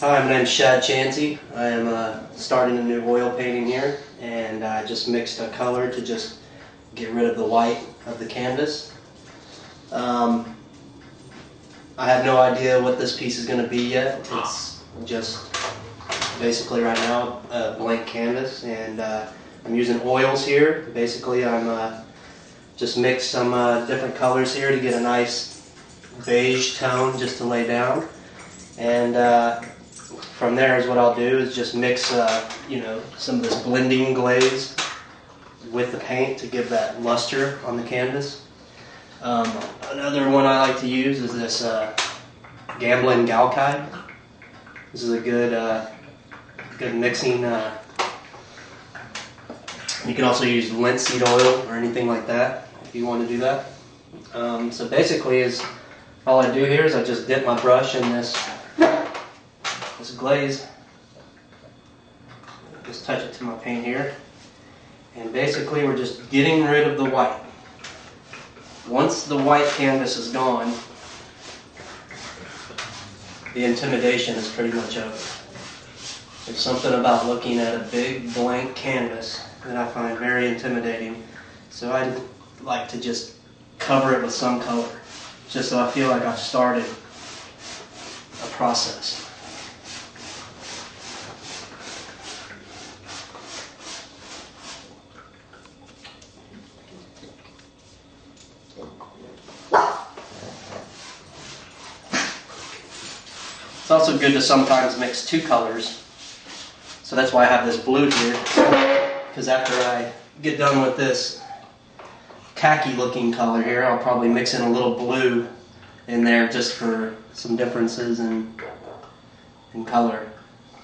Hi, my name's Shad Chancey. I am starting a new oil painting here, and I just mixed a color to just get rid of the white of the canvas. I have no idea what this piece is going to be yet. It's just basically right now a blank canvas, and I'm using oils here. Basically I'm just mixed some different colors here to get a nice beige tone just to lay down, and from there is what I'll do is just mix some of this blending glaze with the paint to give that luster on the canvas. Another one I like to use is this Gamblin Galkite. This is a good mixing. You can also use linseed oil or anything like that if you want to do that. So basically, all I do here is I just dip my brush in this glaze. Just touch it to my paint here, and basically we're just getting rid of the white. Once the white canvas is gone, the intimidation is pretty much over. There's something about looking at a big blank canvas that I find very intimidating, so I like to just cover it with some color, just so I feel like I've started a process. It's also good to sometimes mix two colors, so that's why I have this blue here, because after I get done with this khaki looking color here, I'll probably mix in a little blue in there just for some differences in color,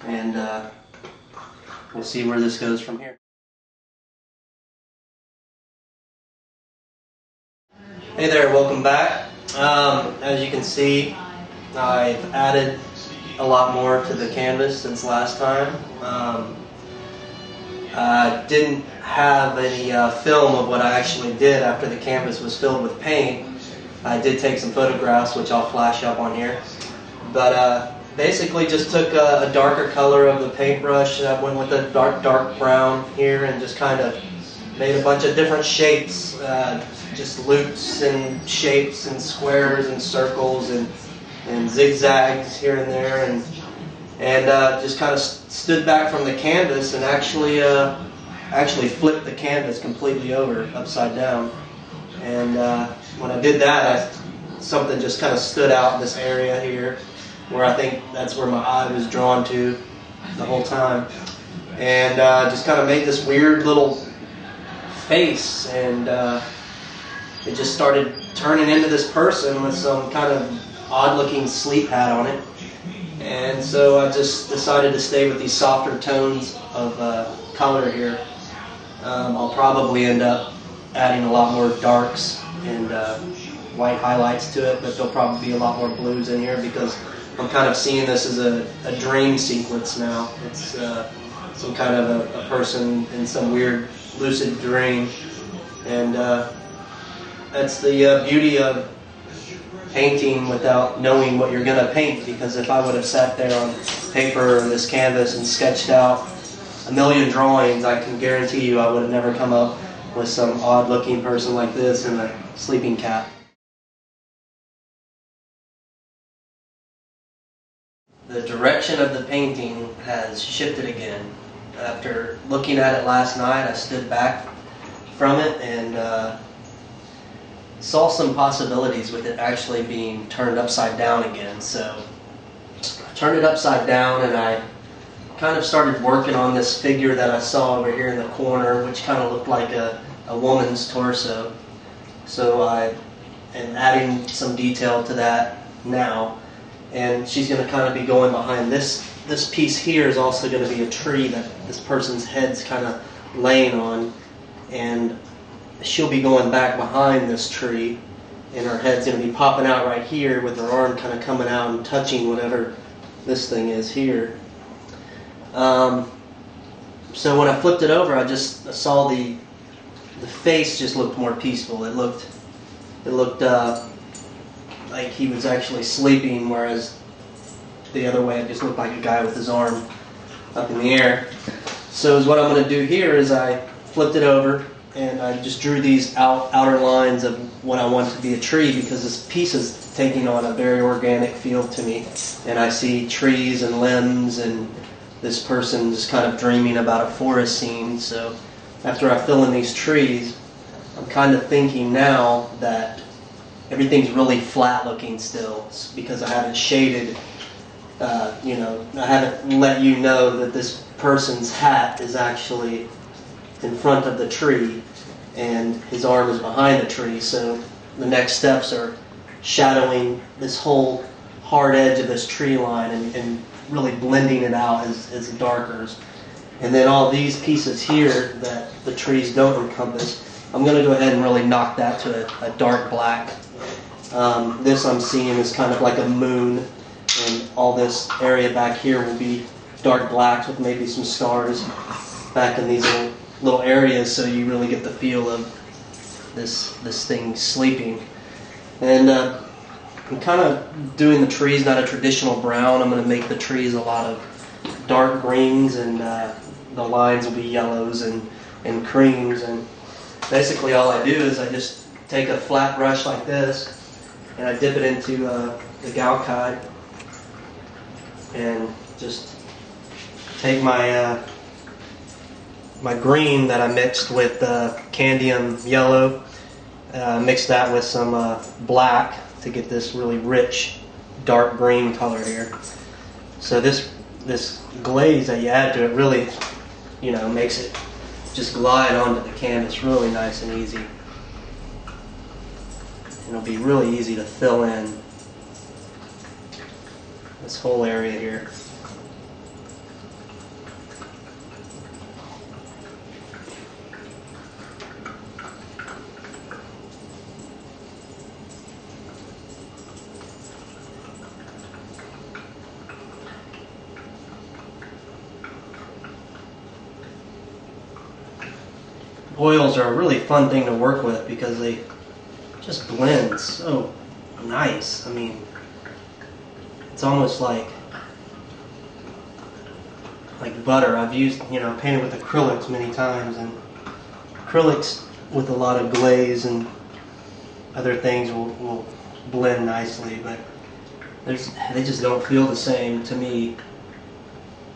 and we'll see where this goes from here. Hey there, welcome back. As you can see, I've added a lot more to the canvas since last time. I didn't have any film of what I actually did after the canvas was filled with paint. I did take some photographs, which I'll flash up on here. But basically just took a darker color of the paintbrush. I went with a dark brown here and just kind of made a bunch of different shapes, just loops and shapes and squares and circles and zigzags here and there, and just kind of stood back from the canvas and actually flipped the canvas completely over, upside down. And when I did that, something just kind of stood out in this area here, where I think that's where my eye was drawn to the whole time, and just kind of made this weird little face, and it just started turning into this person with some kind of odd-looking sleep hat on it. And so I just decided to stay with these softer tones of color here. I'll probably end up adding a lot more darks and white highlights to it, but there'll probably be a lot more blues in here because I'm kind of seeing this as a dream sequence now. It's some kind of a person in some weird lucid dream, and that's the beauty of painting without knowing what you're going to paint, because if I would have sat there on paper or this canvas and sketched out a million drawings, I can guarantee you I would have never come up with some odd looking person like this in a sleeping cap. The direction of the painting has shifted again. After looking at it last night, I stood back from it and saw some possibilities with it actually being turned upside down again. So I turned it upside down, and I kind of started working on this figure that I saw over here in the corner, which kind of looked like a woman's torso. So I am adding some detail to that now, and she's going to kind of be going behind this piece here. Is also going to be a tree that this person's head's kind of laying on, and she'll be going back behind this tree, and her head's going to be popping out right here with her arm kind of coming out and touching whatever this thing is here. So when I flipped it over, I saw the face just looked more peaceful. It looked like he was actually sleeping, whereas the other way, it just looked like a guy with his arm up in the air. So what I'm going to do here is I flipped it over and I just drew these outer lines of what I want to be a tree, because this piece is taking on a very organic feel to me. And I see trees and limbs and this person just kind of dreaming about a forest scene. So after I fill in these trees, I'm kind of thinking now that everything's really flat looking still, because I haven't shaded, I haven't let you know that this person's hat is actually in front of the tree and his arm is behind the tree. So the next steps are shadowing this whole hard edge of this tree line and really blending it out as darkers. And then all these pieces here that the trees don't encompass, I'm going to go ahead and really knock that to a dark black. This I'm seeing is kind of like a moon, and all this area back here will be dark blacks with maybe some stars back in these little areas, so you really get the feel of this thing sleeping. And I'm kind of doing the trees not a traditional brown. I'm going to make the trees a lot of dark greens, and the lines will be yellows and creams. And basically all I do is I just take a flat brush like this and I dip it into the galcide and just take my my green that I mixed with candium yellow, mix that with some black to get this really rich dark green color here. So this glaze that you add to it really, makes it just glide onto the canvas really nice and easy. It'll be really easy to fill in this whole area here. Oils are a really fun thing to work with because they just blend so nice. I mean, it's almost like butter. I've used, painted with acrylics many times, and acrylics with a lot of glaze and other things will blend nicely, but they just don't feel the same to me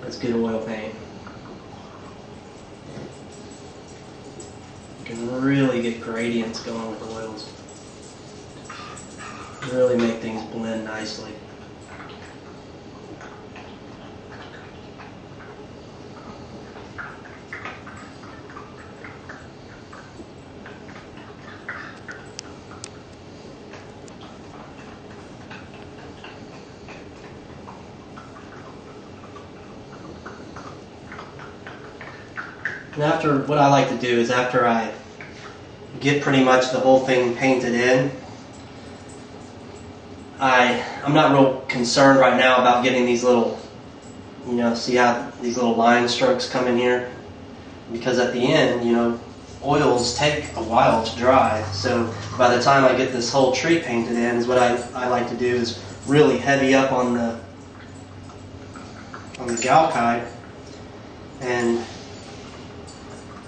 as good oil paint. You can really get gradients going with oils. Really make things blend nicely. And after, what I like to do is after I get pretty much the whole thing painted in, I'm not real concerned right now about getting these little, see how these little line strokes come in here? Because at the end, oils take a while to dry. So by the time I get this whole tree painted in, is what I like to do is really heavy up on the galcide, and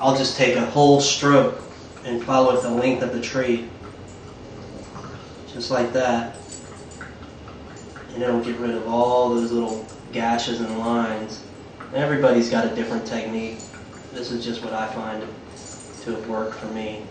I'll just take a whole stroke and follow it the length of the tree, just like that, and it'll get rid of all those little gashes and lines. And everybody's got a different technique. This is just what I find to have worked for me.